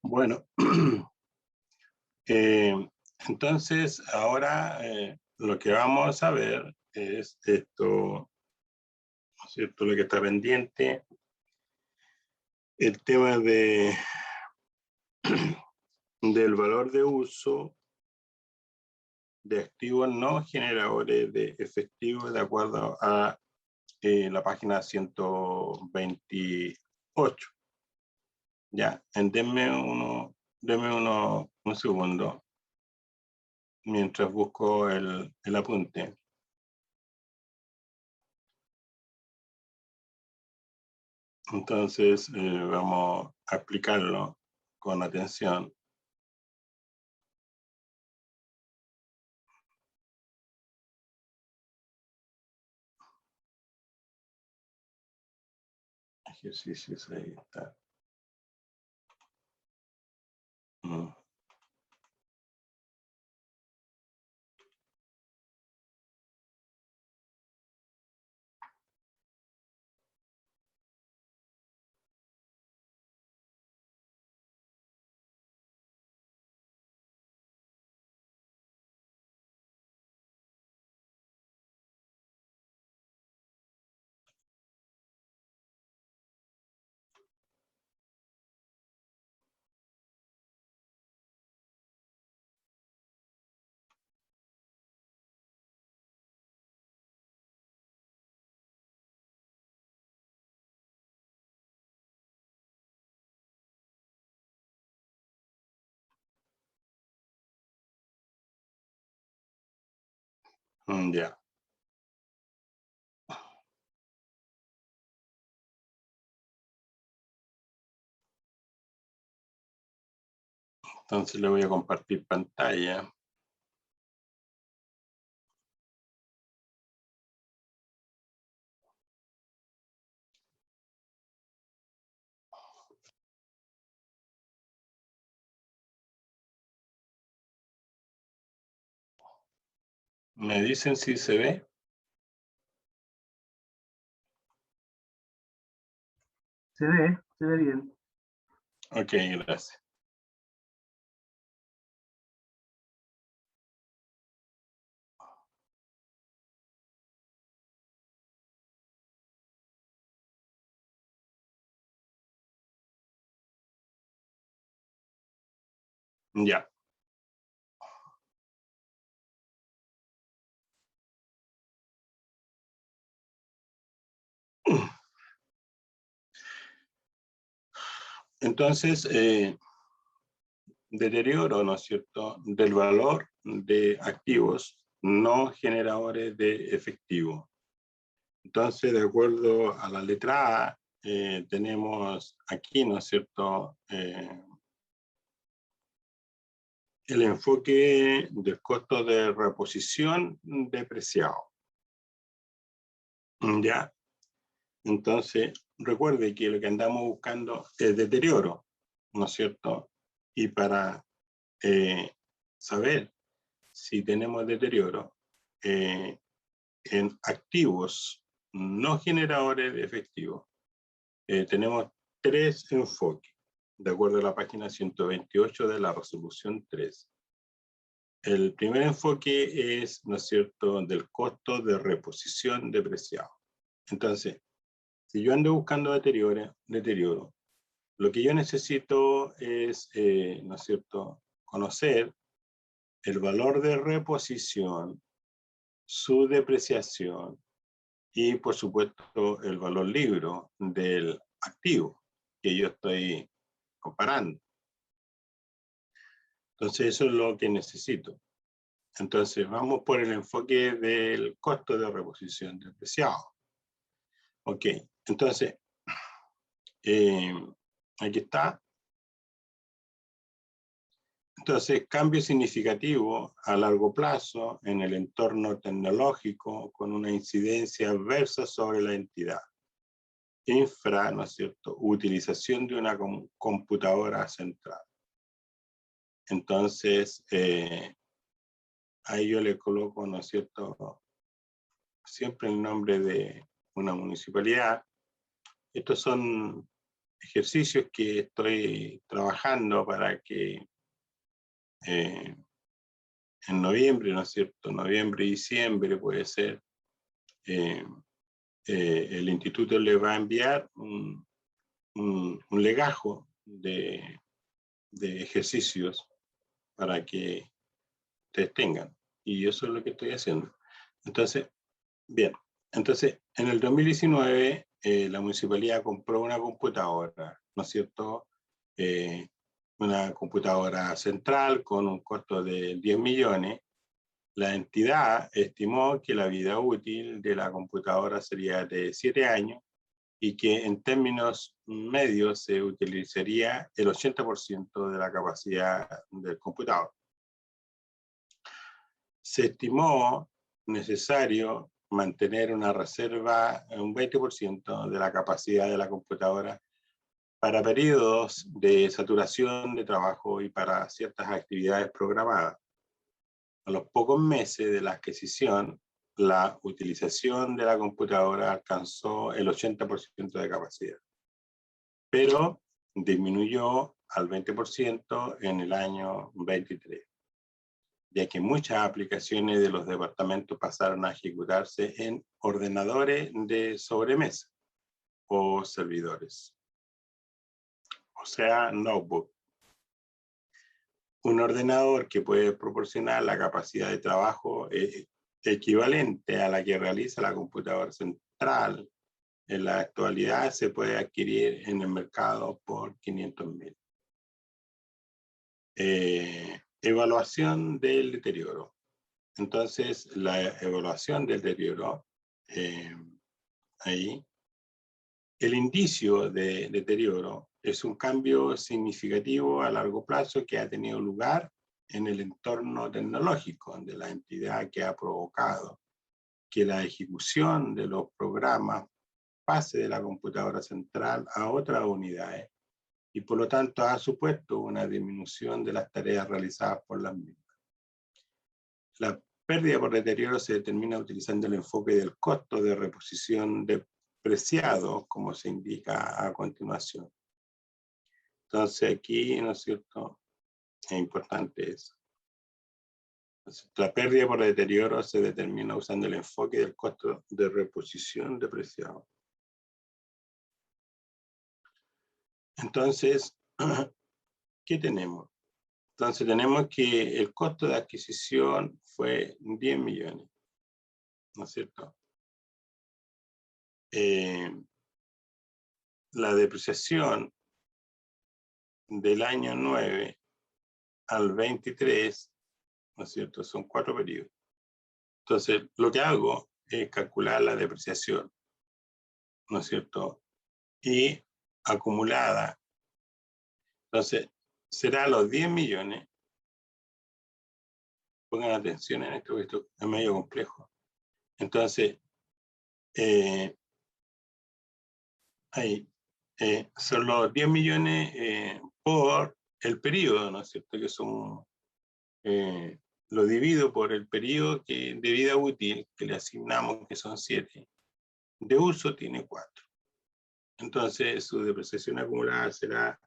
Bueno, eh, entonces ahora lo que vamos a ver es esto, ¿no es cierto? Lo que está pendiente, el tema del valor de uso de activos no generadores de efectivo de acuerdo a la página 128. Ya, denme un segundo mientras busco el apunte. Entonces vamos a explicarlo con atención. Ejercicios, ahí está. Mm. Ya. Entonces le voy a compartir pantalla. ¿Me dicen si se ve? Se ve bien. Ok, gracias. Ya. Entonces, deterioro, ¿no es cierto?, del valor de activos no generadores de efectivo. Entonces, de acuerdo a la letra A, tenemos aquí, ¿no es cierto?, el enfoque del costo de reposición depreciado. ¿Ya? Entonces, recuerde que lo que andamos buscando es deterioro, ¿no es cierto? Y para saber si tenemos deterioro en activos no generadores de efectivo, tenemos tres enfoques, de acuerdo a la página 128 de la resolución 3. El primer enfoque es, ¿no es cierto?, del costo de reposición depreciado. Entonces, si yo ando buscando deterioro, lo que yo necesito es, ¿no es cierto?, conocer el valor de reposición, su depreciación y, por supuesto, el valor libro del activo que yo estoy comparando. Entonces, eso es lo que necesito. Entonces, vamos por el enfoque del costo de reposición depreciado. Ok, entonces, aquí está. Entonces, cambio significativo a largo plazo en el entorno tecnológico con una incidencia adversa sobre la entidad. Infra, ¿no es cierto?, utilización de una computadora central. Entonces, ahí yo le coloco, ¿no es cierto?, siempre el nombre de una municipalidad. Estos son ejercicios que estoy trabajando para que en noviembre, ¿no es cierto? Noviembre y diciembre puede ser, el instituto le va a enviar un legajo de ejercicios para que ustedes tengan. Y eso es lo que estoy haciendo. Entonces, bien. Entonces, en el 2019, la municipalidad compró una computadora, ¿no es cierto? Una computadora central con un costo de 10 millones. La entidad estimó que la vida útil de la computadora sería de 7 años y que en términos medios se utilizaría el 80% de la capacidad del computador. Se estimó necesario mantener una reserva, un 20% de la capacidad de la computadora para periodos de saturación de trabajo y para ciertas actividades programadas. A los pocos meses de la adquisición, la utilización de la computadora alcanzó el 80% de capacidad, pero disminuyó al 20% en el año 23, ya que muchas aplicaciones de los departamentos pasaron a ejecutarse en ordenadores de sobremesa o servidores, o sea, notebook. Un ordenador que puede proporcionar la capacidad de trabajo equivalente a la que realiza la computadora central en la actualidad se puede adquirir en el mercado por 500.000. Evaluación del deterioro. Entonces, la evaluación del deterioro, ahí, el indicio de deterioro es un cambio significativo a largo plazo que ha tenido lugar en el entorno tecnológico de la entidad, que ha provocado que la ejecución de los programas pase de la computadora central a otras unidades y por lo tanto ha supuesto una disminución de las tareas realizadas por las mismas. La pérdida por deterioro se determina utilizando el enfoque del costo de reposición depreciado, como se indica a continuación. Entonces aquí, ¿no es cierto?, es importante eso. Entonces, la pérdida por deterioro se determina usando el enfoque del costo de reposición depreciado. Entonces, ¿qué tenemos? Entonces tenemos que el costo de adquisición fue 10 millones, ¿no es cierto? La depreciación del año 9 al 23, ¿no es cierto? Son 4 periodos. Entonces, lo que hago es calcular la depreciación, ¿no es cierto? Y acumulada. Entonces, será los 10 millones. Pongan atención en esto, esto es medio complejo. Entonces, ahí, son los 10 millones por el periodo, ¿no es cierto? Que son, lo divido por el periodo de vida útil que le asignamos, que son 7. De uso tiene 4. Entonces, su depreciación acumulada será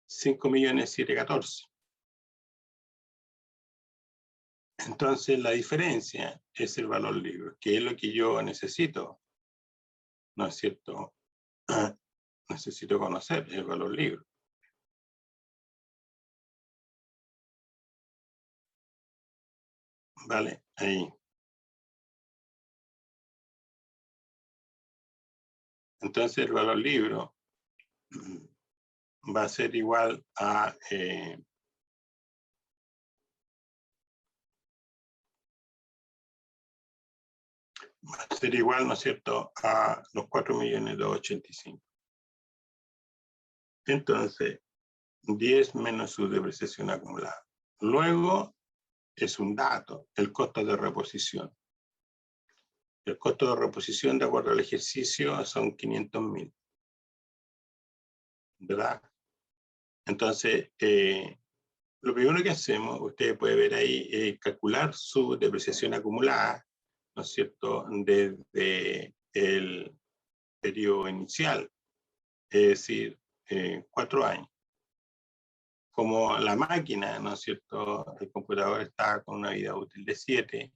5.714.000. Entonces, la diferencia es el valor libre, que es lo que yo necesito, ¿no es cierto? Necesito conocer el valor libre. Vale, ahí. Entonces, el valor libre va a ser igual a va a ser igual, ¿no es cierto?, a los 4.285.000. Entonces, 10 menos su depreciación acumulada. Luego, es un dato, el costo de reposición. El costo de reposición, de acuerdo al ejercicio, son 500.000. ¿Verdad? Entonces, lo primero que hacemos, usted puede ver ahí, es calcular su depreciación acumulada, ¿no es cierto?, desde el periodo inicial, es decir, 4 años. Como la máquina, ¿no es cierto? El computador está con una vida útil de 7,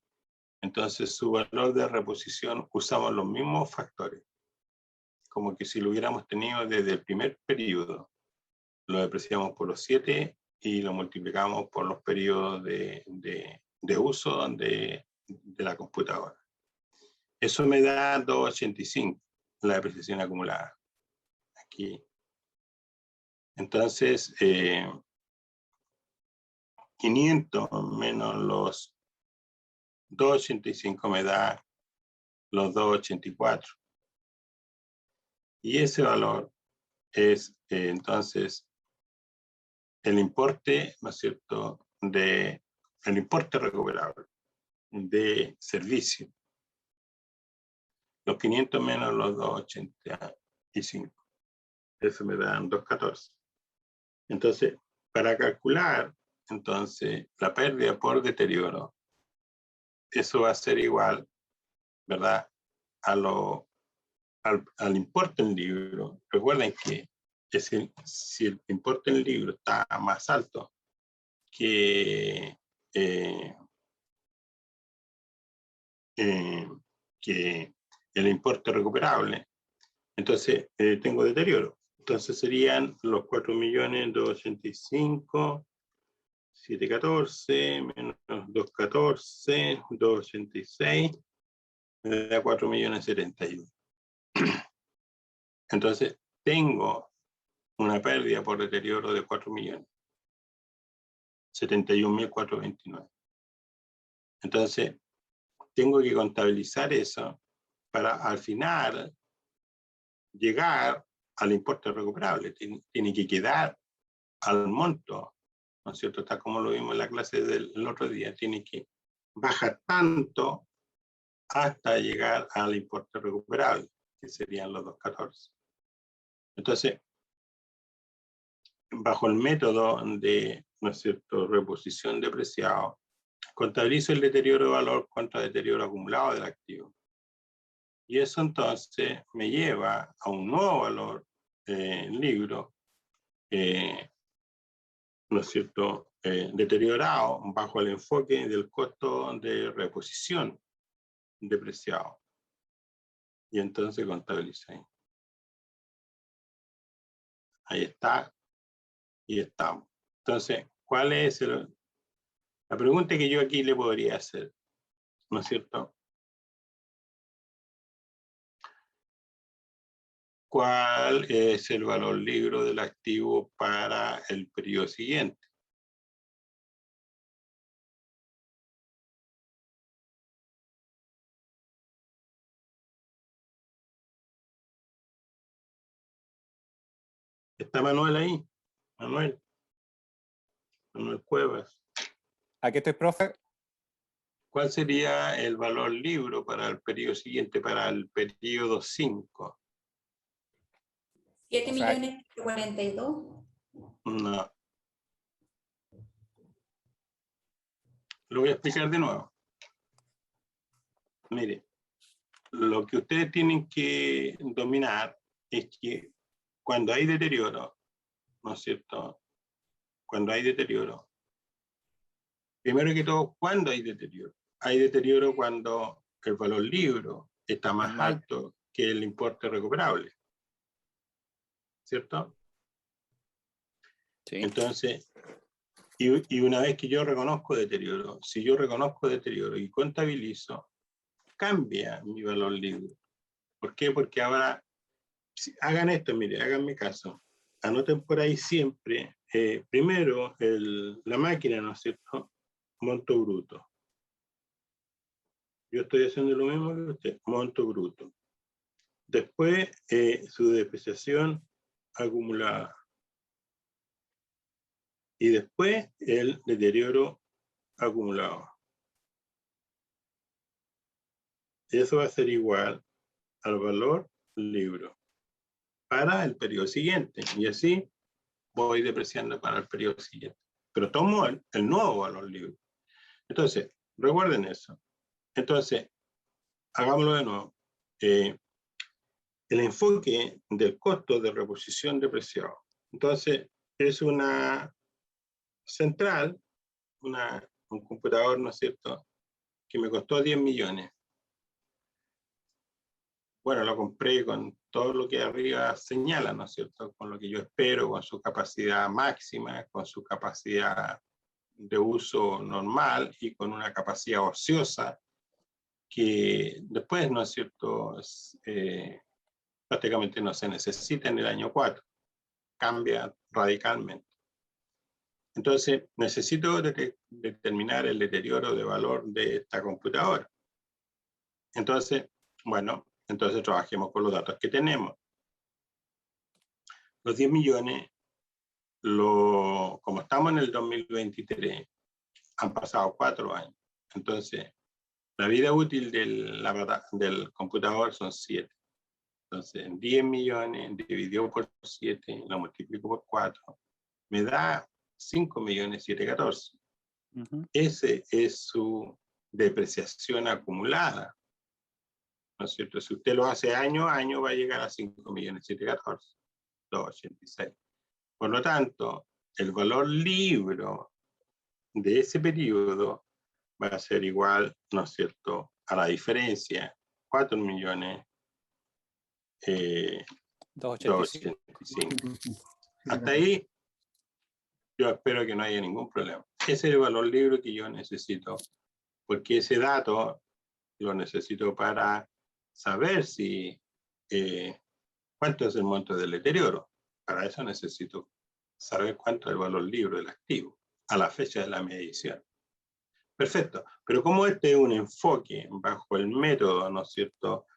entonces su valor de reposición usamos los mismos factores. Como que si lo hubiéramos tenido desde el primer periodo, lo depreciamos por los 7 y lo multiplicamos por los periodos de uso de la computadora. Eso me da 2,85, la depreciación acumulada. Aquí. Entonces, 500 menos los 2,85 me da los 2,84. Y ese valor es entonces el importe, ¿no es cierto?, el importe recuperable de servicio. Los 500 menos los 2,85. Eso me dan 2,14. Entonces, para calcular, entonces, la pérdida por deterioro, eso va a ser igual, ¿verdad?, al importe del libro. Recuerden que si el importe del libro está más alto que el importe recuperable, entonces tengo deterioro. Entonces serían los 4.285.714 menos 214, 286, me da 4.071. Entonces tengo una pérdida por deterioro de 4.071.429. Entonces tengo que contabilizar eso para al final llegar al importe recuperable. Tiene que quedar al monto, ¿no es cierto? Está como lo vimos en la clase del otro día, tiene que bajar tanto hasta llegar al importe recuperable, que serían los 2,14. Entonces, bajo el método de, ¿no es cierto?, reposición depreciado, contabilizo el deterioro de valor contra deterioro acumulado del activo. Y eso entonces me lleva a un nuevo valor libro, ¿no es cierto?, deteriorado bajo el enfoque del costo de reposición depreciado. Y entonces contabilizo ahí. Ahí está. Y estamos. Entonces, ¿cuál es la pregunta que yo aquí le podría hacer? ¿No es cierto? ¿Cuál es el valor libro del activo para el periodo siguiente? ¿Está Manuel ahí? Manuel Cuevas. Aquí estoy, profe. ¿Cuál sería el valor libro para el periodo siguiente, para el periodo 5? 7.042.000. No. Lo voy a explicar de nuevo. Mire, lo que ustedes tienen que dominar es que cuando hay deterioro, ¿no es cierto? Cuando hay deterioro. Primero que todo, ¿cuándo hay deterioro? Hay deterioro cuando el valor libro está más alto que el importe recuperable. ¿Cierto? Sí. Entonces, y una vez que yo reconozco deterioro, si yo reconozco deterioro y contabilizo, cambia mi valor libro. ¿Por qué? Porque ahora, hagan esto, mire, háganme caso. Anoten por ahí siempre, primero, la máquina, ¿no es cierto?, monto bruto. Yo estoy haciendo lo mismo que usted, monto bruto. Después, su depreciación acumulada. Y después, el deterioro acumulado. Eso va a ser igual al valor libro para el periodo siguiente. Y así voy depreciando para el periodo siguiente. Pero tomo el nuevo valor libro. Entonces, recuerden eso. Entonces, hagámoslo de nuevo. el enfoque del costo de reposición depreciado. Entonces, es una central, un computador, ¿no es cierto?, que me costó 10 millones. Bueno, lo compré con todo lo que arriba señala, ¿no es cierto?, con lo que yo espero, con su capacidad máxima, con su capacidad de uso normal y con una capacidad ociosa que después, ¿no es cierto?, prácticamente no se necesita en el año 4, cambia radicalmente. Entonces, necesito determinar el deterioro de valor de esta computadora. Entonces, bueno, entonces trabajemos con los datos que tenemos. Los 10 millones, como estamos en el 2023, han pasado 4 años. Entonces, la vida útil del computador son 7. Entonces, 10 millones dividido por 7, lo multiplico por 4, me da 5.714.000. Ese es su depreciación acumulada, ¿no es cierto? Si usted lo hace año a año, va a llegar a 5.714.286. Por lo tanto, el valor libro de ese periodo va a ser igual, ¿no es cierto?, a la diferencia, 4.285.000. Hasta ahí, yo espero que no haya ningún problema. Ese es el valor libre que yo necesito, porque ese dato lo necesito para saber cuánto es el monto del deterioro. Para eso necesito saber cuánto es el valor libre del activo a la fecha de la medición. Perfecto, pero como este es un enfoque bajo el método, ¿no es cierto?,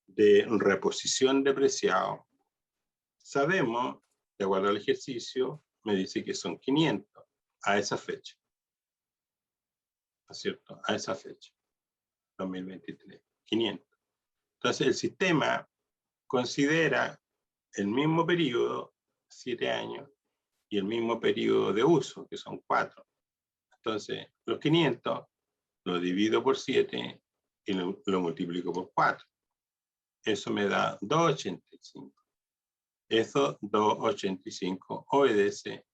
de reposición depreciado, sabemos, de acuerdo al ejercicio, me dice que son 500 a esa fecha, ¿no es cierto?, a esa fecha, 2023, 500. Entonces el sistema considera el mismo periodo, 7 años, y el mismo periodo de uso, que son 4. Entonces, los 500 lo divido por 7 y lo multiplico por 4. Eso me da 285. Eso 285 obedece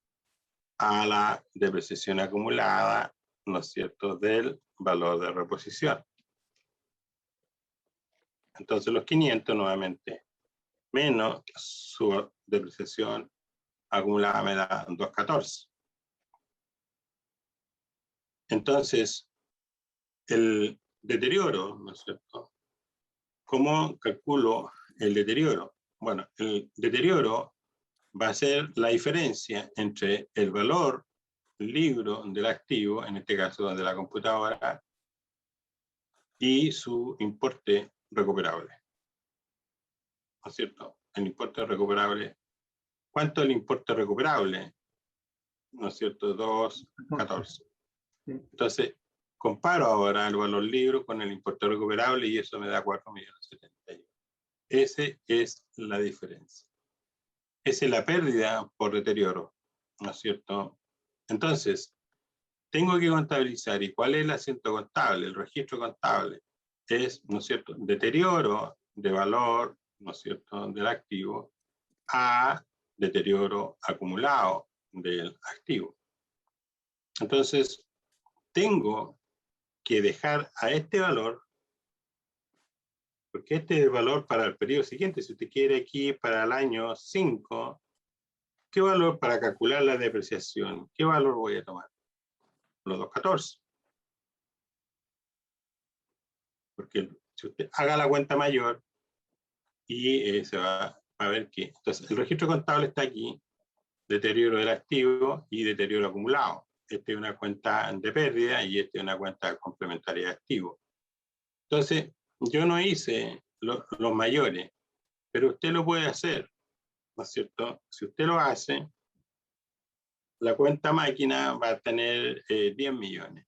a la depreciación acumulada, ¿no es cierto?, del valor de reposición. Entonces, los 500 nuevamente, menos su depreciación acumulada me da 214. Entonces, el deterioro, ¿no es cierto? ¿Cómo calculo el deterioro? Bueno, el deterioro va a ser la diferencia entre el valor libro del activo, en este caso de la computadora, y su importe recuperable. ¿No es cierto? El importe recuperable. ¿Cuánto es el importe recuperable? ¿No es cierto? 214. Entonces, comparo ahora el valor libro con el importe recuperable y eso me da 4.071.000. Esa es la diferencia. Esa es la pérdida por deterioro, ¿no es cierto? Entonces, tengo que contabilizar. ¿Y cuál es el asiento contable? El registro contable es, ¿no es cierto?, deterioro de valor, ¿no es cierto?, del activo a deterioro acumulado del activo. Entonces, tengo que dejar a este valor, porque este es el valor para el periodo siguiente. Si usted quiere aquí para el año 5, ¿qué valor para calcular la depreciación? ¿Qué valor voy a tomar? Los 214. Porque si usted haga la cuenta mayor y se va a ver que, entonces el registro contable está aquí, deterioro del activo y deterioro acumulado. Esta es una cuenta de pérdida y esta es una cuenta complementaria de activo. Entonces, yo no hice los mayores, pero usted lo puede hacer, ¿no es cierto? Si usted lo hace, la cuenta máquina va a tener 10 millones.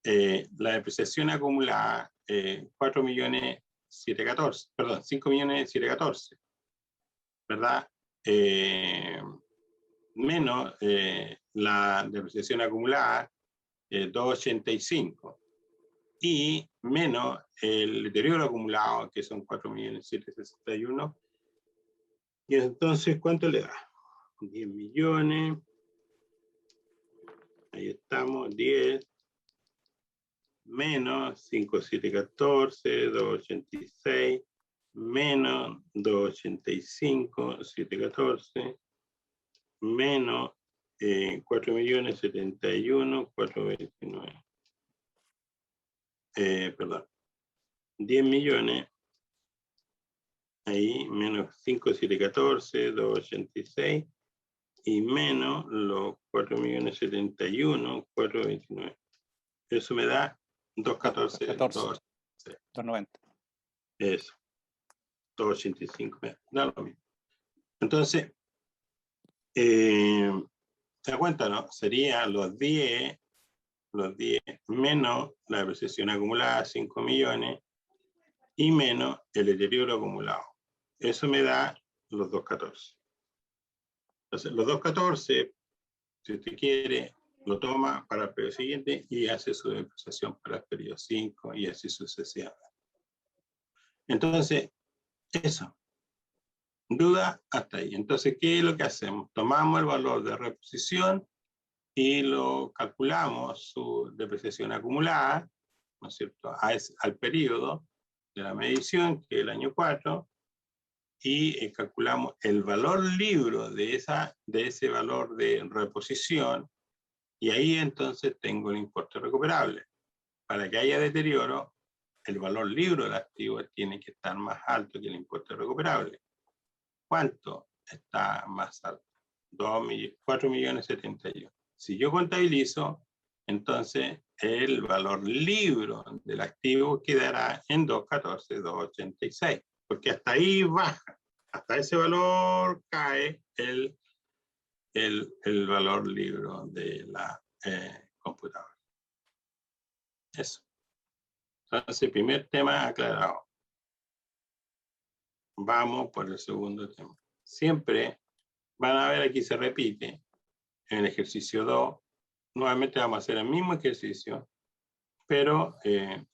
La depreciación acumulada, 4.714.000, perdón, 5.714.000, ¿verdad? Menos la depreciación acumulada, 285. y menos el deterioro acumulado, que son 4.761.000. Y entonces, ¿cuánto le da? 10 millones. Ahí estamos, 10 menos 5.714, 286, menos 285, 714, menos 4.071.000, 429. Perdón, 10 millones, ahí menos 5.714, 286, y menos los 4.071.000, 429. Eso me da 214, 290. Eso, 285, da lo mismo. Entonces, ¿se da cuenta, no? Sería los 10 menos la depreciación acumulada, 5 millones, y menos el deterioro acumulado. Eso me da los 214. Entonces, los 214, si usted quiere, lo toma para el periodo siguiente y hace su depreciación para el periodo 5 y así sucesivamente. Entonces, eso. Duda hasta ahí. Entonces, ¿qué es lo que hacemos? Tomamos el valor de reposición y lo calculamos, su depreciación acumulada, ¿no es cierto?, al periodo de la medición, que es el año 4, y calculamos el valor libro de ese valor de reposición, y ahí entonces tengo el importe recuperable. Para que haya deterioro, el valor libro del activo tiene que estar más alto que el importe recuperable. ¿Cuánto está más alto? 4.071.000. Si yo contabilizo, entonces el valor libro del activo quedará en 214.286, porque hasta ahí baja, hasta ese valor cae el valor libro de la computadora. Eso. Entonces, primer tema aclarado. Vamos por el segundo tema. Siempre van a ver, aquí se repite, en el ejercicio 2, nuevamente vamos a hacer el mismo ejercicio, pero de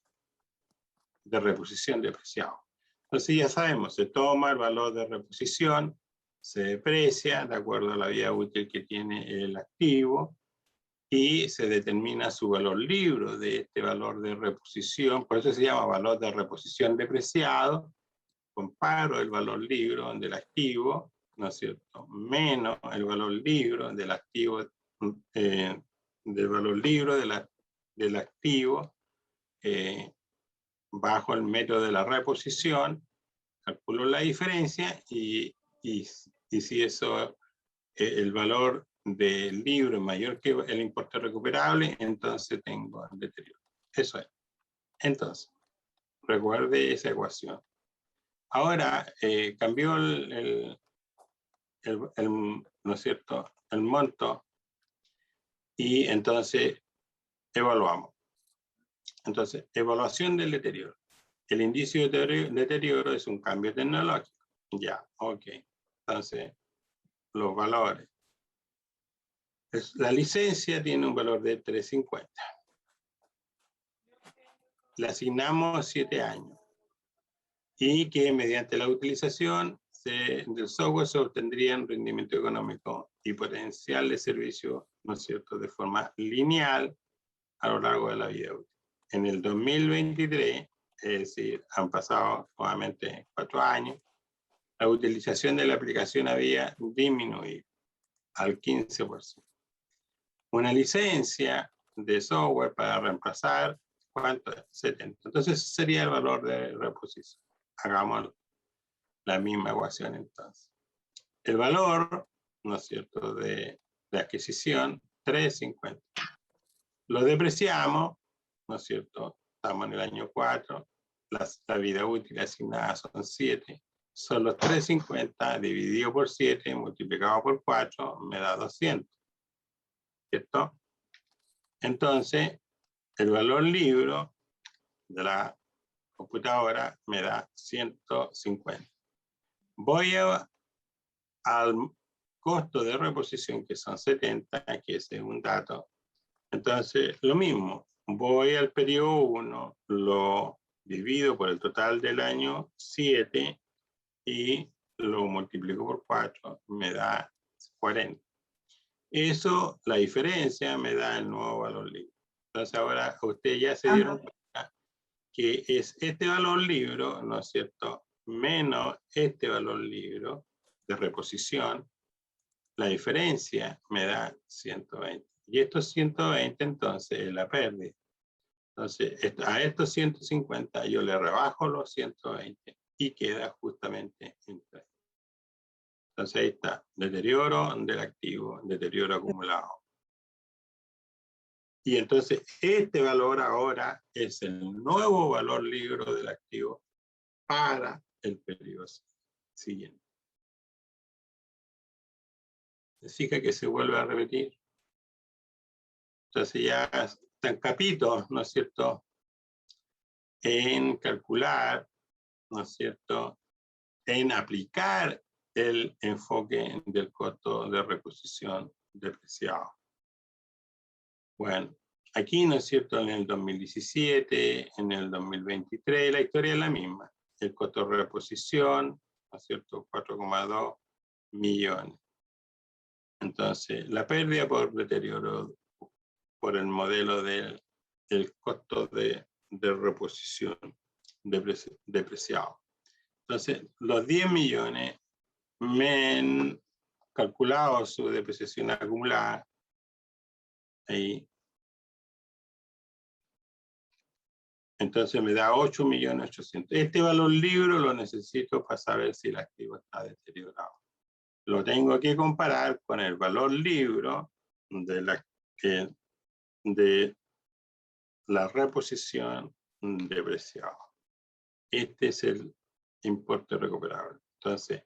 reposición depreciado. Entonces ya sabemos, se toma el valor de reposición, se deprecia de acuerdo a la vida útil que tiene el activo, y se determina su valor libro de este valor de reposición, por eso se llama valor de reposición depreciado. Comparo el valor libro del activo, ¿no es cierto?, menos el valor libro del activo, del valor libro del activo, bajo el método de la reposición, calculo la diferencia y si eso, el valor del libro es mayor que el importe recuperable, entonces tengo el deterioro. Eso es. Entonces, recuerde esa ecuación. Ahora, cambió ¿no es cierto?, el monto, y entonces evaluamos. Entonces, evaluación del deterioro. El indicio de deterioro es un cambio tecnológico. Ya, ok. Entonces, los valores. La licencia tiene un valor de 350. Le asignamos 7 años. Y que mediante la utilización del software se obtendrían rendimiento económico y potencial de servicio, ¿no es cierto?, de forma lineal a lo largo de la vida útil. En el 2023, es decir, han pasado nuevamente 4 años, la utilización de la aplicación había disminuido al 15%. Una licencia de software para reemplazar, ¿cuánto es? 70. Entonces sería el valor de reposición. Hagamos la misma ecuación entonces. El valor, ¿no es cierto?, de adquisición, 350. Lo depreciamos, ¿no es cierto? Estamos en el año 4, la vida útil asignada son 7, son los 350 dividido por 7 multiplicado por 4 me da 200, ¿cierto? Entonces, el valor libro de la computadora me da 150. Voy al costo de reposición, que son 70, que ese es un dato. Entonces, lo mismo, voy al periodo 1, lo divido por el total del año 7 y lo multiplico por 4, me da 40. Eso, la diferencia, me da el nuevo valor libre. Entonces ahora ustedes ya se dieron cuenta que es este valor libre, ¿no es cierto?, menos este valor libre de reposición. La diferencia me da 120. Y estos 120 entonces es la pérdida. Entonces a estos 150 yo le rebajo los 120 y queda justamente en 3. Entonces ahí está, deterioro del activo, deterioro acumulado. Y entonces este valor ahora es el nuevo valor libre del activo para el periodo siguiente. Significa que se vuelve a repetir. Entonces ya están capitos, ¿no es cierto?, en calcular, ¿no es cierto?, en aplicar el enfoque del costo de reposición depreciado. Bueno, aquí, ¿no es cierto?, en el 2017, en el 2023, la historia es la misma. El costo de reposición, ¿no es cierto?, 4,2 millones. Entonces, la pérdida por deterioro por el modelo del costo de reposición depreciado. Entonces, los 10 millones me han calculado su depreciación acumulada ahí. Entonces me da 8.800.000. Este valor libre lo necesito para saber si el activo está deteriorado. Lo tengo que comparar con el valor libre de la reposición depreciada. Este es el importe recuperable. Entonces,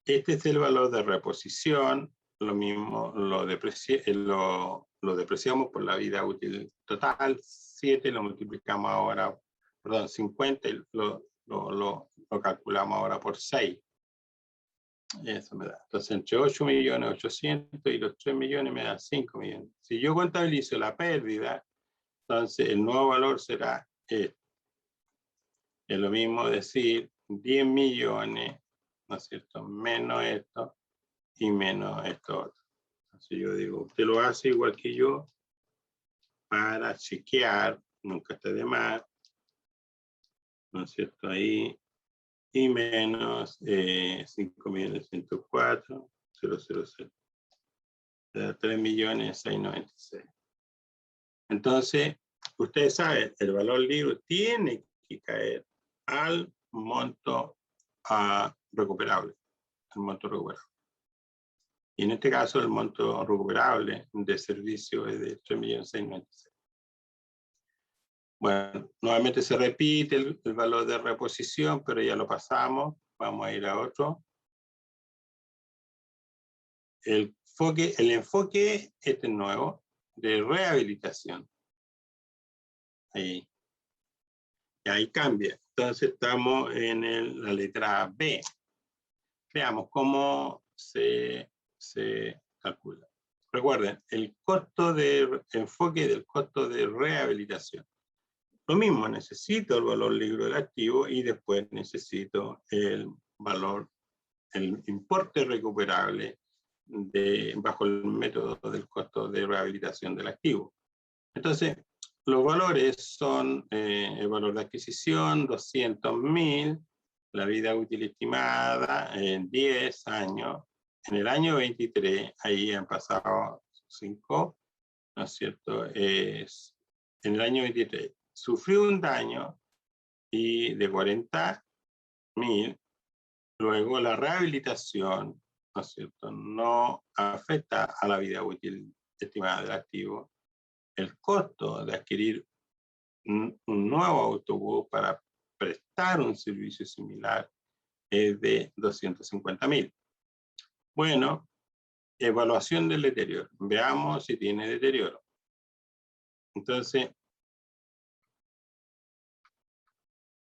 este es el valor de reposición. Lo mismo lo depreciamos por la vida útil total. 7 lo multiplicamos ahora, perdón, 50 y lo calculamos ahora por 6. Eso me da. Entonces, entre 8.800.000 y los 3 millones me da 5 millones. Si yo contabilizo la pérdida, entonces el nuevo valor será este. Es lo mismo decir 10 millones, ¿no es cierto?, menos esto y menos esto otro. Entonces yo digo, usted lo hace igual que yo para chequear, nunca está de más, ¿no es cierto?, ahí, y menos 5.104.000. 3.696.000. Entonces, ustedes saben, el valor libre tiene que caer al monto recuperable, el monto recuperable. Y en este caso el monto recuperable de servicio es de 3.696.000. Bueno, nuevamente se repite el valor de reposición, pero ya lo pasamos. Vamos a ir a otro. El enfoque este nuevo de rehabilitación. Ahí. Y ahí cambia. Entonces estamos en la letra B. Veamos cómo se calcula. Recuerden, el costo de enfoque del costo de rehabilitación. Lo mismo, necesito el valor libre del activo y después necesito el valor, el importe recuperable bajo el método del costo de rehabilitación del activo. Entonces, los valores son el valor de adquisición, 200.000, la vida útil estimada en 10 años. En el año 23, ahí han pasado 5, ¿no es cierto? En el año 23, sufrió un daño y de 40.000, luego la rehabilitación, ¿no es cierto?, no afecta a la vida útil estimada del activo. El costo de adquirir un nuevo autobús para prestar un servicio similar es de 250.000. Bueno, evaluación del deterioro. Veamos si tiene deterioro. Entonces,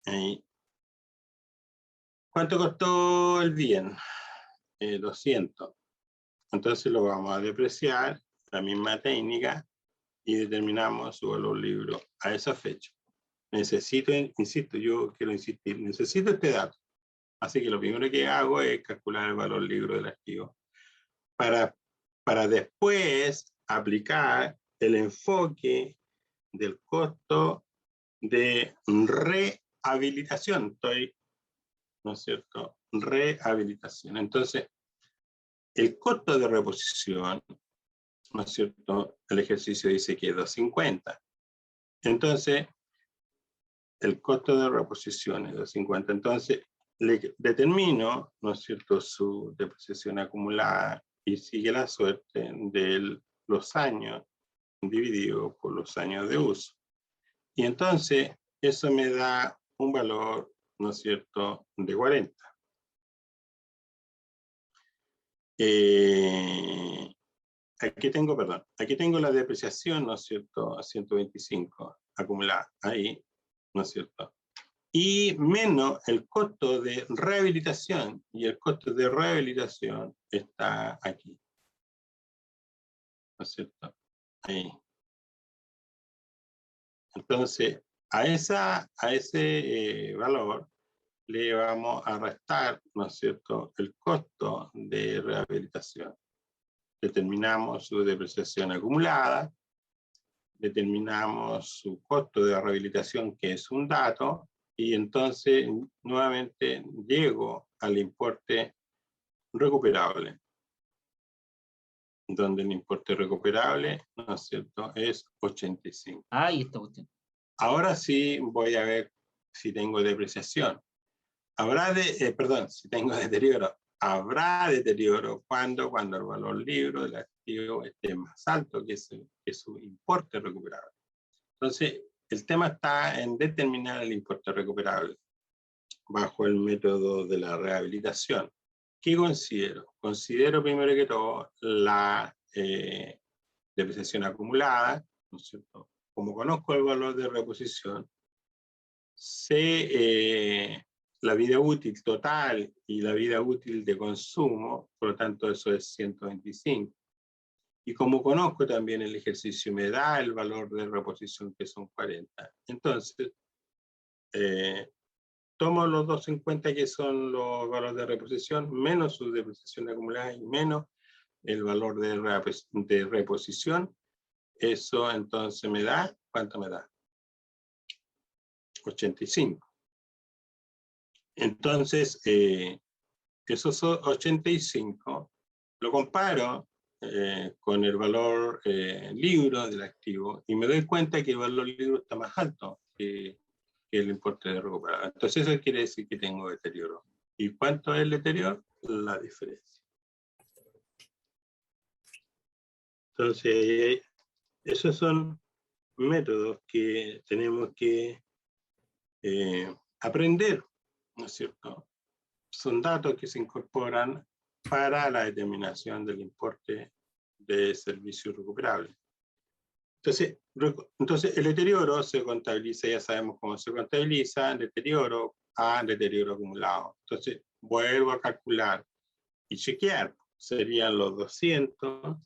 ahí. ¿Cuánto costó el bien? 200. Entonces lo vamos a depreciar, la misma técnica, y determinamos su valor libro a esa fecha. Necesito, insisto, yo quiero insistir, necesito este dato. Así que lo primero que hago es calcular el valor libro del activo para después aplicar el enfoque del costo de rehabilitación. ¿No es cierto? Rehabilitación. Entonces, el costo de reposición, ¿no es cierto? El ejercicio dice que es 250. Entonces, el costo de reposición es 250. Entonces, le determino, ¿no es cierto?, su depreciación acumulada y sigue la suerte de los años dividido por los años de uso. Y entonces, eso me da un valor, ¿no es cierto?, de 40. Aquí tengo la depreciación, ¿no es cierto?, a 125 acumulada, ahí, ¿no es cierto? Y menos el costo de rehabilitación, y el costo de rehabilitación está aquí, ¿no es cierto? Ahí. Entonces, a ese valor le vamos a restar, ¿no es cierto?, el costo de rehabilitación. Determinamos su depreciación acumulada, determinamos su costo de rehabilitación, que es un dato, y entonces nuevamente llego al importe recuperable, donde el importe recuperable, ¿no es cierto?, es 85. Ahí está cuestión. Ahora sí voy a ver si tengo depreciación. Si tengo deterioro. Habrá deterioro cuando el valor libro del activo esté más alto que su importe recuperable. Entonces, el tema está en determinar el importe recuperable bajo el método de la rehabilitación. ¿Qué considero? Considero primero que todo la depreciación acumulada, ¿no es cierto? Como conozco el valor de reposición, sé la vida útil total y la vida útil de consumo, por lo tanto eso es 125. Y como conozco también el ejercicio, me da el valor de reposición que son 40. Entonces, tomo los 250 que son los valores de reposición, menos su depreciación acumulada y menos el valor de reposición. Eso entonces me da, ¿cuánto me da? 85. Entonces, esos 85 lo comparo con el valor libro del activo y me doy cuenta que el valor libro está más alto que el importe de recuperado. Entonces eso quiere decir que tengo deterioro. ¿Y cuánto es el deterioro? La diferencia. Entonces, esos son métodos que tenemos que aprender, ¿no es cierto? Son datos que se incorporan para la determinación del importe de servicio recuperable. Entonces el deterioro se contabiliza, ya sabemos cómo se contabiliza, deterioro a deterioro acumulado. Entonces vuelvo a calcular y chequear. Serían los 200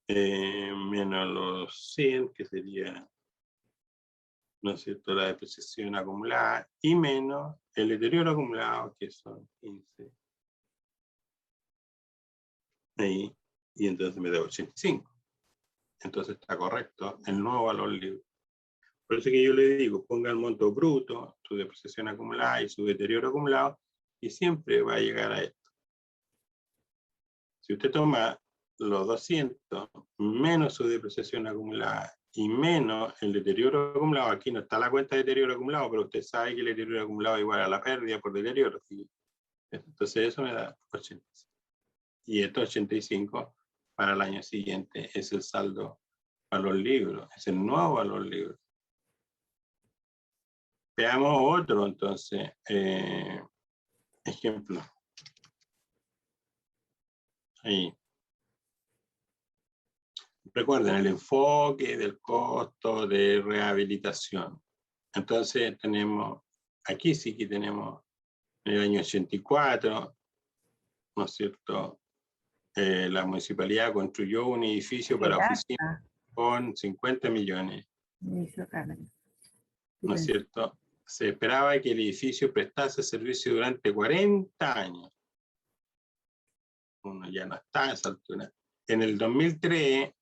menos los 100, que sería, ¿no es cierto?, la depreciación acumulada, y menos el deterioro acumulado, que son 15. Ahí, y entonces me da 85. Entonces está correcto el nuevo valor libre. Por eso que yo le digo, ponga el monto bruto, su depreciación acumulada y su deterioro acumulado, y siempre va a llegar a esto. Si usted toma los 200 menos su depreciación acumulada y menos el deterioro acumulado, aquí no está la cuenta de deterioro acumulado, pero usted sabe que el deterioro acumulado es igual a la pérdida por deterioro. Entonces eso me da 85. Y estos 85 para el año siguiente es el saldo valor libro, es el nuevo valor libro. Veamos otro, entonces, ejemplo. Ahí. Recuerden el enfoque del costo de rehabilitación. Entonces tenemos, aquí sí que tenemos en el año 84, ¿no es cierto? La municipalidad construyó un edificio para oficinas. con 50 millones, Inicio Cámara. ¿no es cierto? Se esperaba que el edificio prestase servicio durante 40 años. Uno ya no está a esa altura. En el 2003,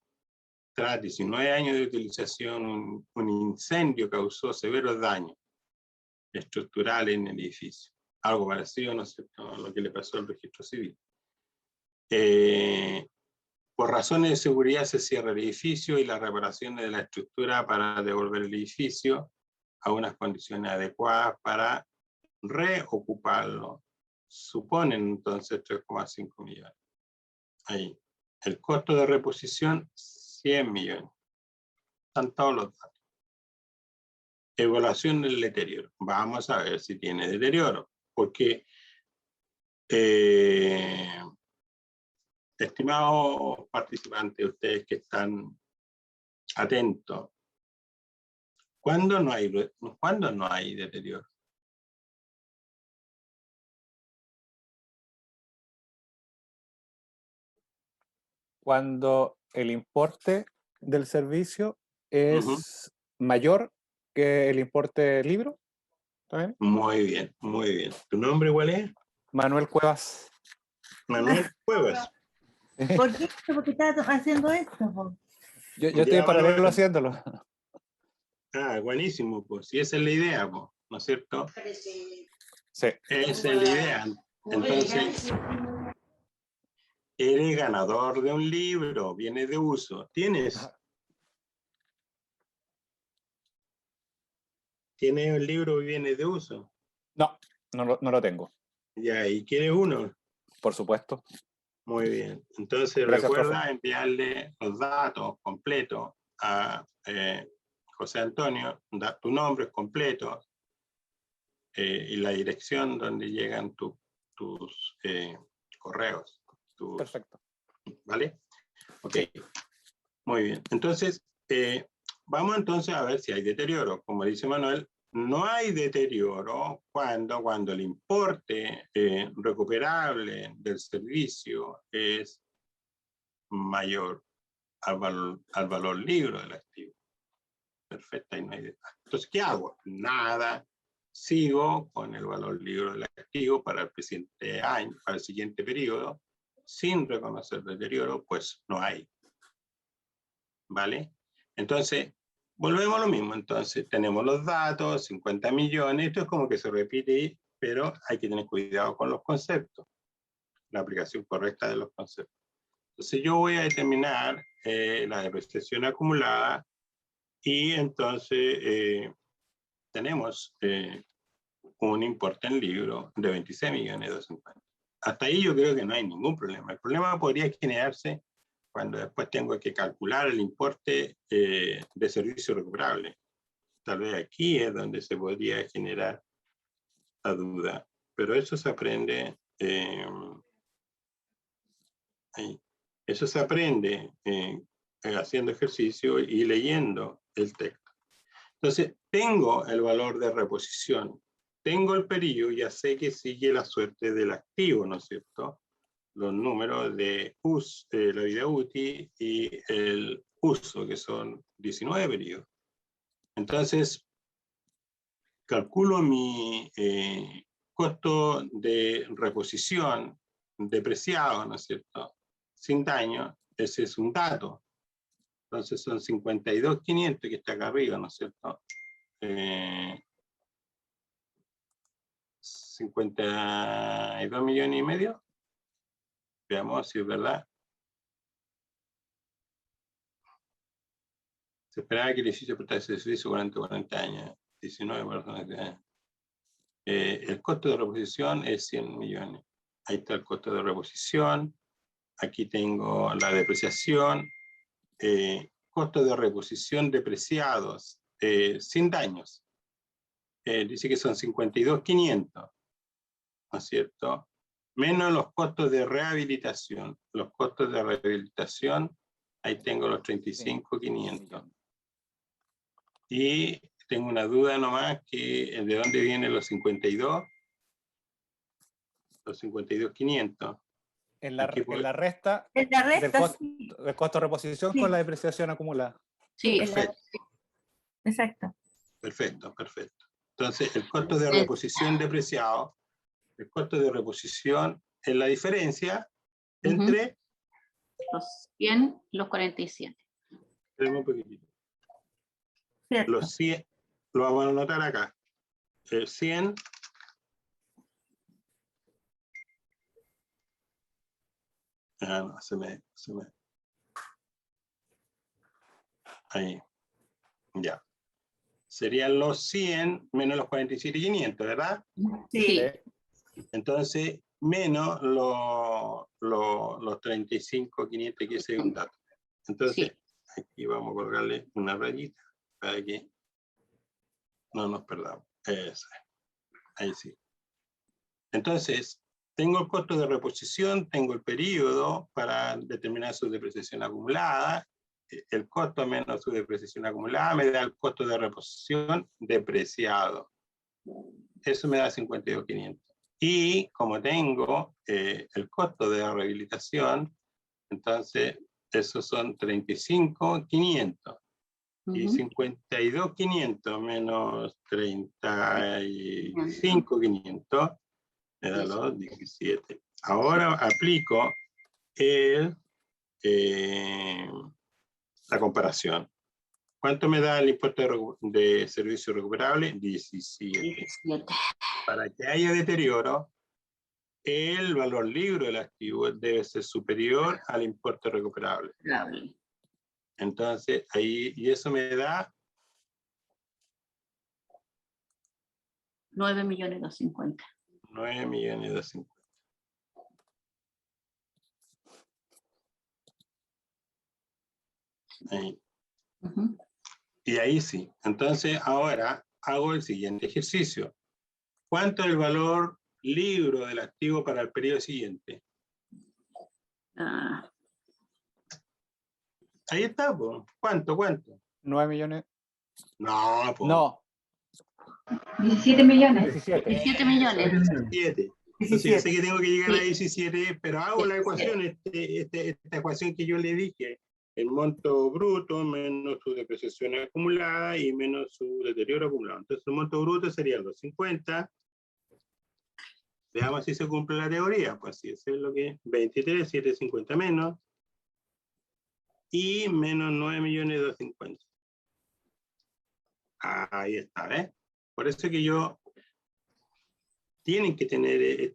tras 19 años de utilización, un incendio causó severos daños estructurales en el edificio. Algo parecido, ¿no es cierto?, a lo que le pasó al registro civil. Por razones de seguridad se cierra el edificio y las reparaciones de la estructura para devolver el edificio a unas condiciones adecuadas para reocuparlo. Suponen entonces 3,5 millones. Ahí. El costo de reposición, 100 millones. Están todos los datos. Evaluación del deterioro. Vamos a ver si tiene deterioro. Porque, estimados participantes, ustedes que están atentos, ¿cuándo no hay deterioro? Cuando el importe del servicio es mayor que el importe del libro. ¿Está bien? Muy bien, muy bien. ¿Tu nombre cuál es? Manuel Cuevas. Manuel Cuevas. ¿Por qué? Porque estaba haciendo esto. Po. Yo estoy Ya, en paralelo Manuel. haciéndolo. Ah, buenísimo, pues. Si esa es la idea, pues, ¿no es cierto? Sí. Esa es la idea. Entonces, eres ganador de un libro, viene de uso. ¿Tienes un libro y viene de uso? No lo tengo. Ya, ¿y quieres uno? Por supuesto. Muy bien. Entonces, Gracias, recuerda profe. enviarle los datos completos a José Antonio, da tu nombre completo y la dirección donde llegan tus correos. Perfecto. ¿Vale? Ok. Sí. Muy bien. Entonces, vamos entonces a ver si hay deterioro. Como dice Manuel, no hay deterioro cuando el importe recuperable del servicio es mayor al valor libro del activo. Perfecto, ahí no hay deterioro. Entonces, ¿qué hago? Nada. Sigo con el valor libro del activo para el presente año, para el siguiente periodo, sin reconocer deterioro, pues no hay. ¿Vale? Entonces, volvemos a lo mismo. Entonces, tenemos los datos, 50 millones, esto es como que se repite, pero hay que tener cuidado con los conceptos, la aplicación correcta de los conceptos. Entonces, yo voy a determinar la depreciación acumulada y entonces tenemos un importe en libro de 26.250.000. Hasta ahí yo creo que no hay ningún problema. El problema podría generarse cuando después tengo que calcular el importe de servicio recuperable. Tal vez aquí es donde se podría generar la duda, pero eso se aprende ahí. Eso se aprende haciendo ejercicio y leyendo el texto. Entonces, tengo el valor de reposición, tengo el periodo, ya sé que sigue la suerte del activo, ¿no es cierto? Los números de la vida útil y el uso, que son 19 periodos. Entonces, calculo mi costo de reposición depreciado, ¿no es cierto? Sin daño, ese es un dato. Entonces son 52.500 que está acá arriba, ¿no es cierto? 52,5 millones. Veamos si es verdad. Se esperaba que el edificio prestase servicio durante 40 años, 19 personas. El costo de reposición es 100 millones. Ahí está el costo de reposición. Aquí tengo la depreciación. Costo de reposición depreciados sin daños. Dice que son 52.500, ¿no es cierto? Menos los costos de rehabilitación. Los costos de rehabilitación, ahí tengo los 35.500. Y tengo una duda nomás, que ¿de dónde vienen los 52? Los 52.500. En la, Aquí en puede- la resta En la del resta, costo, sí. del costo de reposición Sí. con la depreciación acumulada. Sí, en la- Perfecto, exacto. perfecto, perfecto. Entonces, el costo de reposición depreciado, el costo de reposición es la diferencia entre, Los 100 y los 47. espérame un poquitito, Cierto. los 100, lo vamos a anotar acá, el 100 no, se me, ahí, ya. Serían los 100 menos los 47.500, ¿verdad? Sí. Entonces, menos los 35.500, que ese es un dato. Entonces, aquí vamos a colgarle una rayita para que no nos perdamos. Eso. Ahí sí. Entonces, tengo el costo de reposición, tengo el periodo para determinar su depreciación acumulada. El costo menos su depreciación acumulada me da el costo de reposición depreciado. Eso me da 52.500. Y como tengo el costo de la rehabilitación, entonces esos son 35.500. Y 52.500 menos 35.500 me da los 17. Ahora aplico la comparación. ¿Cuánto me da el impuesto de servicio recuperable? 17. Para que haya deterioro, el valor libre del activo debe ser superior al importe recuperable. Entonces, ahí, y eso me da 9.250.000. 9.250.000. Ahí. Y ahí sí. Entonces, ahora hago el siguiente ejercicio. ¿Cuánto es el valor libre del activo para el periodo siguiente? Ahí está, po. ¿Cuánto? 9 millones. No, po. No, 17 millones. 17. 17 millones. 17. Entonces yo sé que tengo que llegar a Sí. 17, pero hago la ecuación, esta ecuación que yo le dije, el monto bruto menos su depreciación acumulada y menos su deterioro acumulado. Entonces el monto bruto sería los 50. Veamos si se cumple la teoría. Pues sí, eso es lo que es 23, 750 menos. Y menos 9.250.000. Ahí está, ¿ves? Por eso que yo tienen que tener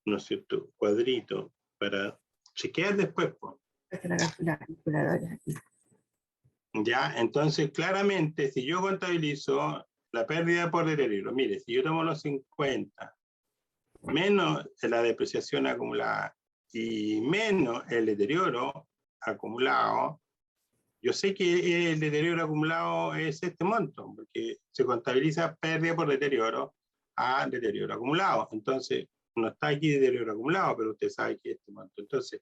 ¿no es cierto?, cuadrito para chequear después, pues. La calculadora aquí. Ya, entonces claramente si yo contabilizo la pérdida por deterioro, mire, si yo tomo los 50 menos la depreciación acumulada y menos el deterioro acumulado, yo sé que el deterioro acumulado es este monto, porque se contabiliza pérdida por deterioro a deterioro acumulado. Entonces, no está aquí deterioro acumulado, pero usted sabe que es este monto. Entonces,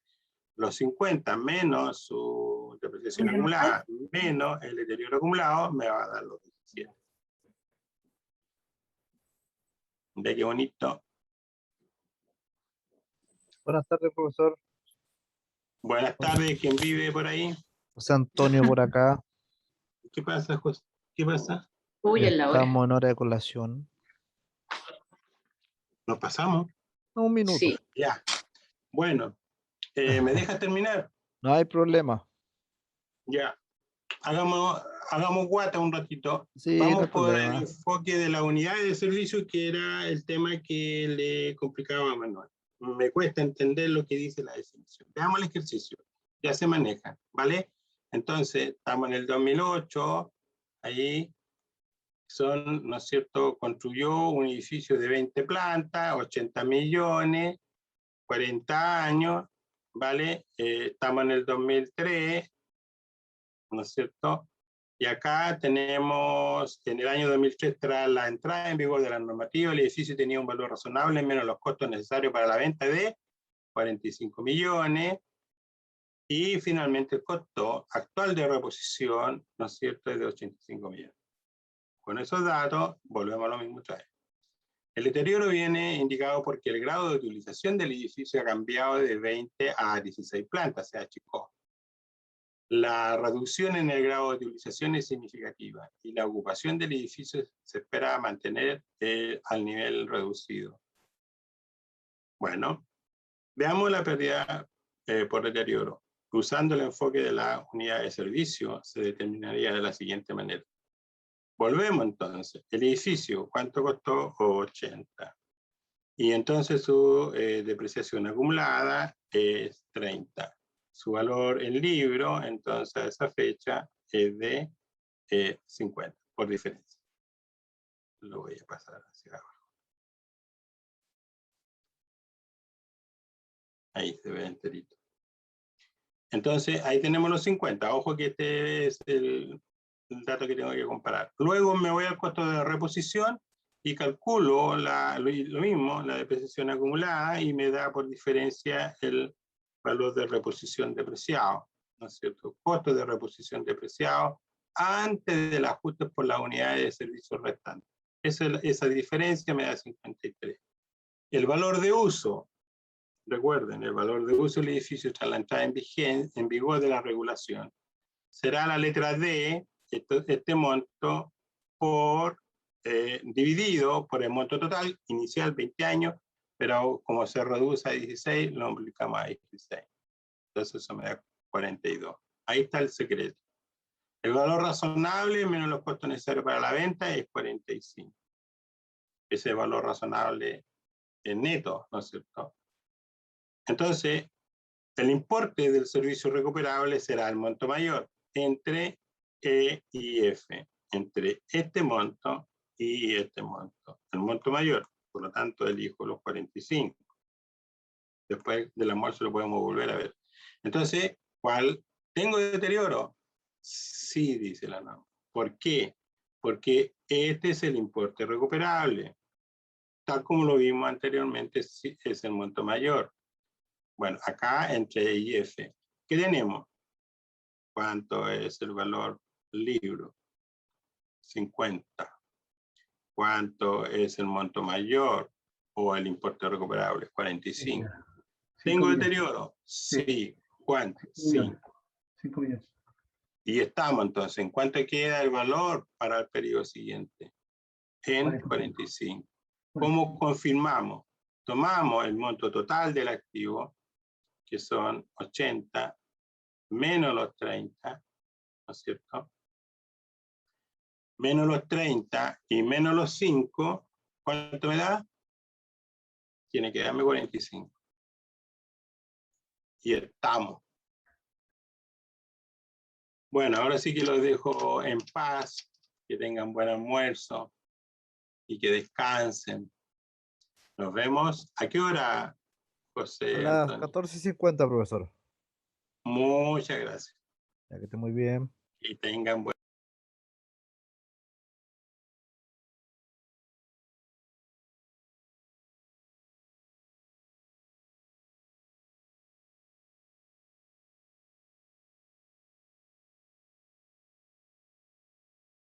los 50 menos su depreciación acumulada, menos el deterioro acumulado, me va a dar los 17. Ve qué bonito. Buenas tardes, profesor. Buenas tardes, ¿quién vive por ahí? José Antonio por acá. ¿Qué pasa, José? ¿Qué pasa? Uy, en la hora. Estamos en hora de colación. ¿Nos pasamos? Un minuto. Sí. Ya. Bueno, ¿me dejas terminar? No hay problema. Ya. Hagamos guata un ratito. Sí, no hay Vamos por el problema. enfoque de la unidad de servicio, que era el tema que le complicaba a Manuel. Me cuesta entender lo que dice la definición. Veamos el ejercicio. Ya se maneja, ¿vale? Entonces, estamos en el 2008. Ahí son, ¿no es cierto?, construyó un edificio de 20 plantas, 80 millones, 40 años, ¿vale? Estamos en el 2003, ¿no es cierto? Y acá tenemos, en el año 2003, tras la entrada en vigor de la normativa, el edificio tenía un valor razonable, menos los costos necesarios para la venta de 45 millones. Y finalmente el costo actual de reposición, ¿no es cierto?, es de 85 millones. Con esos datos, volvemos a lo mismo otra vez. El deterioro viene indicado porque el grado de utilización del edificio ha cambiado de 20 a 16 plantas, se achicó. La reducción en el grado de utilización es significativa y la ocupación del edificio se espera mantener al nivel reducido. Bueno, veamos la pérdida por deterioro. Usando el enfoque de la unidad de servicio, se determinaría de la siguiente manera. Volvemos entonces. El edificio, ¿cuánto costó? 80. Y entonces su depreciación acumulada es 30. Su valor en libro, entonces a esa fecha es de 50, por diferencia. Lo voy a pasar hacia abajo. Ahí se ve enterito. Entonces, ahí tenemos los 50. Ojo que este es el dato que tengo que comparar. Luego me voy al costo de reposición y calculo lo mismo, la depreciación acumulada, y me da por diferencia el valor de reposición depreciado, ¿no es cierto? Costo de reposición depreciado antes del ajuste por las unidades de servicio restantes. Esa diferencia me da 53. El valor de uso, recuerden, el valor de uso del edificio tras la entrada en vigor de la regulación será la letra D, este monto, dividido por el monto total, inicial 20 años, pero como se reduce a 16, lo multiplicamos a 16. Entonces eso me da 42. Ahí está el secreto. El valor razonable menos los costos necesarios para la venta es 45. Ese valor razonable es neto, ¿no es cierto? Entonces, el importe del servicio recuperable será el monto mayor entre E y F, entre este monto y este monto. El monto mayor, por lo tanto, elijo los 45. Después del almuerzo lo podemos volver a ver. Entonces, ¿cuál? ¿Tengo deterioro? Sí, dice la norma. ¿Por qué? Porque este es el importe recuperable. Tal como lo vimos anteriormente, es el monto mayor. Bueno, acá entre E y F, ¿qué tenemos? ¿Cuánto es el valor libro? 50. ¿Cuánto es el monto mayor o el importe recuperable? 45. ¿Tengo deterioro? Sí. ¿Cuánto? 5. 5 millones. Y estamos entonces, ¿en cuánto queda el valor para el periodo siguiente? En 45. ¿Cómo confirmamos? Tomamos el monto total del activo, que son 80, menos los 30, ¿no es cierto? Menos los 30 y menos los 5, ¿cuánto me da? Tiene que darme 45. Y estamos. Bueno, ahora sí que los dejo en paz, que tengan buen almuerzo y que descansen. Nos vemos. ¿A qué hora, A José las Antonio? 14:50, profesor. Muchas gracias. Ya que esté muy bien. Y tengan buen